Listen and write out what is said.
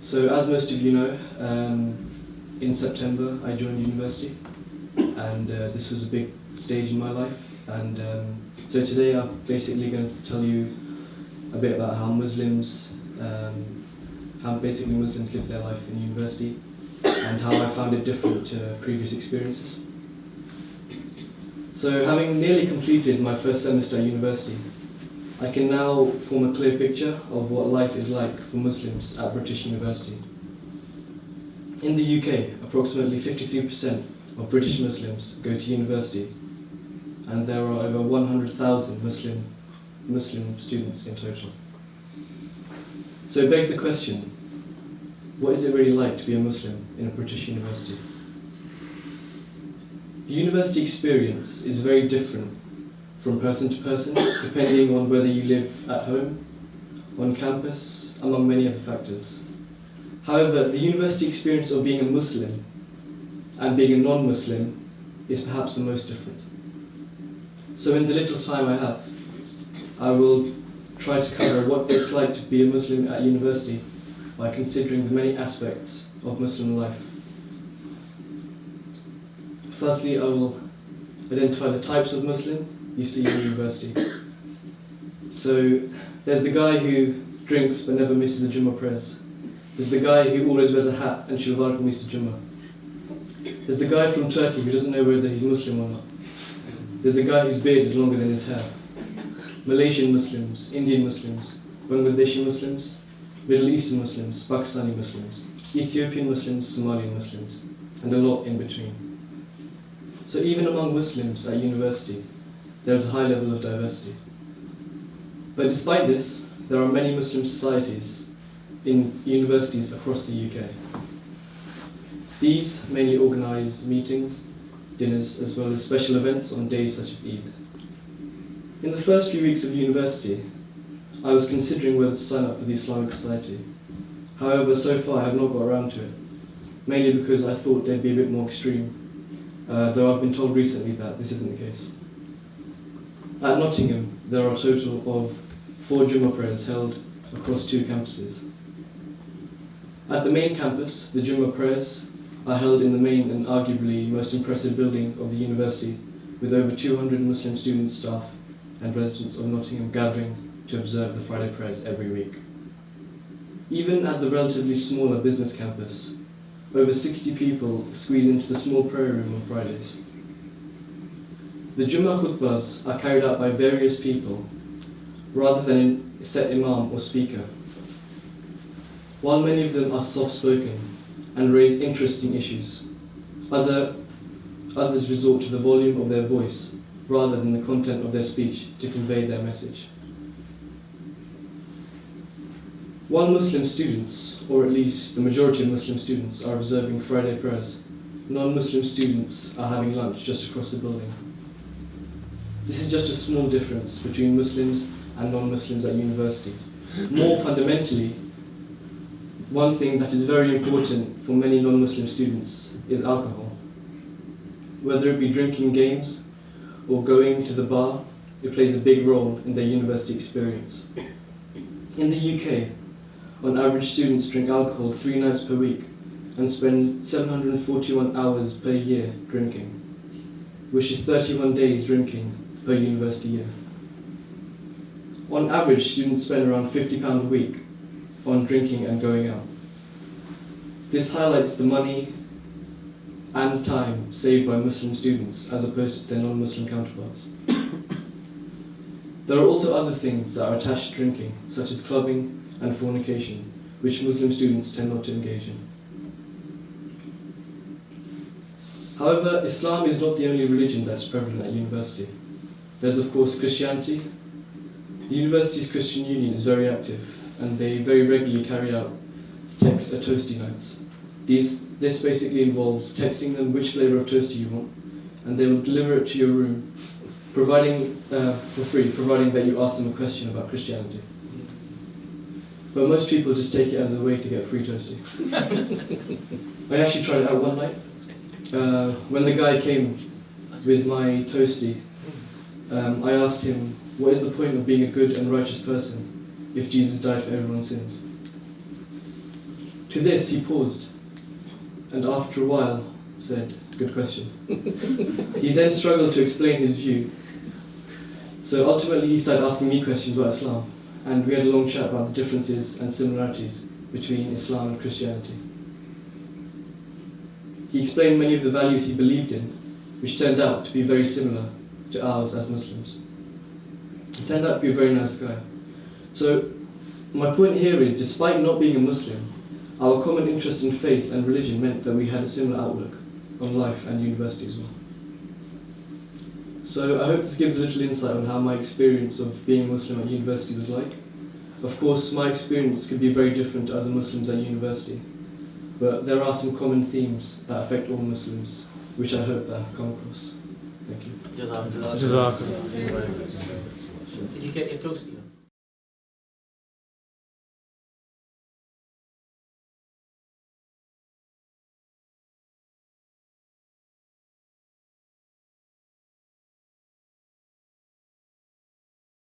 So as most of you know, in September I joined university, and this was a big stage in my life. And so today I'm basically going to tell you a bit about how Muslims live their life in university, and how I found it different to previous experiences. So having nearly completed my first semester at university, I can now form a clear picture of what life is like for Muslims at British University. In the UK, approximately 53% of British Muslims go to university, and there are over 100,000 Muslim students in total. So it begs the question, what is it really like to be a Muslim in a British university? The university experience is very different from person to person, depending on whether you live at home, on campus, among many other factors. However, the university experience of being a Muslim and being a non-Muslim is perhaps the most different. So in the little time I have, I will try to cover what it's like to be a Muslim at university by considering the many aspects of Muslim life. Firstly, I will identify the types of Muslim you see in university. So there's the guy who drinks but never misses the Jummah prayers. There's the guy who always wears a hat and shalwar when he's to Jummah. There's the guy from Turkey who doesn't know whether he's Muslim or not. There's the guy whose beard is longer than his hair. Malaysian Muslims, Indian Muslims, Bangladeshi Muslims, Middle Eastern Muslims, Pakistani Muslims, Ethiopian Muslims, Somalian Muslims, and a lot in between. So even among Muslims at university, there is a high level of diversity. But despite this, there are many Muslim societies in universities across the UK. These mainly organise meetings, dinners, as well as special events on days such as Eid. In the first few weeks of university, I was considering whether to sign up for the Islamic Society. However, so far I have not got around to it, mainly because I thought they'd be a bit more extreme, though I've been told recently that this isn't the case. At Nottingham, there are a total of 4 Jummah prayers held across 2 campuses. At the main campus, the Jummah prayers are held in the main and arguably most impressive building of the university, with over 200 Muslim students, staff and residents of Nottingham gathering to observe the Friday prayers every week. Even at the relatively smaller business campus, over 60 people squeeze into the small prayer room on Fridays. The Jummah khutbahs are carried out by various people, rather than a set imam or speaker. While many of them are soft-spoken and raise interesting issues, others resort to the volume of their voice rather than the content of their speech to convey their message. While Muslim students, or at least the majority of Muslim students, are observing Friday prayers, non-Muslim students are having lunch just across the building. This is just a small difference between Muslims and non-Muslims at university. More fundamentally, one thing that is very important for many non-Muslim students is alcohol. Whether it be drinking games or going to the bar, it plays a big role in their university experience. In the UK, on average, students drink alcohol 3 nights per week and spend 741 hours per year drinking, which is 31 days drinking per university year. On average, students spend around £50 a week on drinking and going out. This highlights the money and time saved by Muslim students as opposed to their non-Muslim counterparts. There are also other things that are attached to drinking, such as clubbing and fornication, which Muslim students tend not to engage in. However, Islam is not the only religion that's prevalent at university. There's of course Christianity. The university's Christian Union is very active, and they very regularly carry out text a toasty nights. This basically involves texting them which flavour of toasty you want, and they will deliver it to your room, for free, providing that you ask them a question about Christianity. But most people just take it as a way to get free toasty. I actually tried it out one night. When the guy came with my toasty, I asked him, what is the point of being a good and righteous person if Jesus died for everyone's sins? To this he paused, and after a while said, "Good question." He then struggled to explain his view. So ultimately he started asking me questions about Islam, and we had a long chat about the differences and similarities between Islam and Christianity. He explained many of the values he believed in, which turned out to be very similar to ours as Muslims. He turned out to be a very nice guy. So my point here is, despite not being a Muslim, our common interest in faith and religion meant that we had a similar outlook on life and university as well. So I hope this gives a little insight on how my experience of being a Muslim at university was like. Of course, my experience could be very different to other Muslims at university, but there are some common themes that affect all Muslims, which I hope that I have come across. Thank you. Did you get your toasty?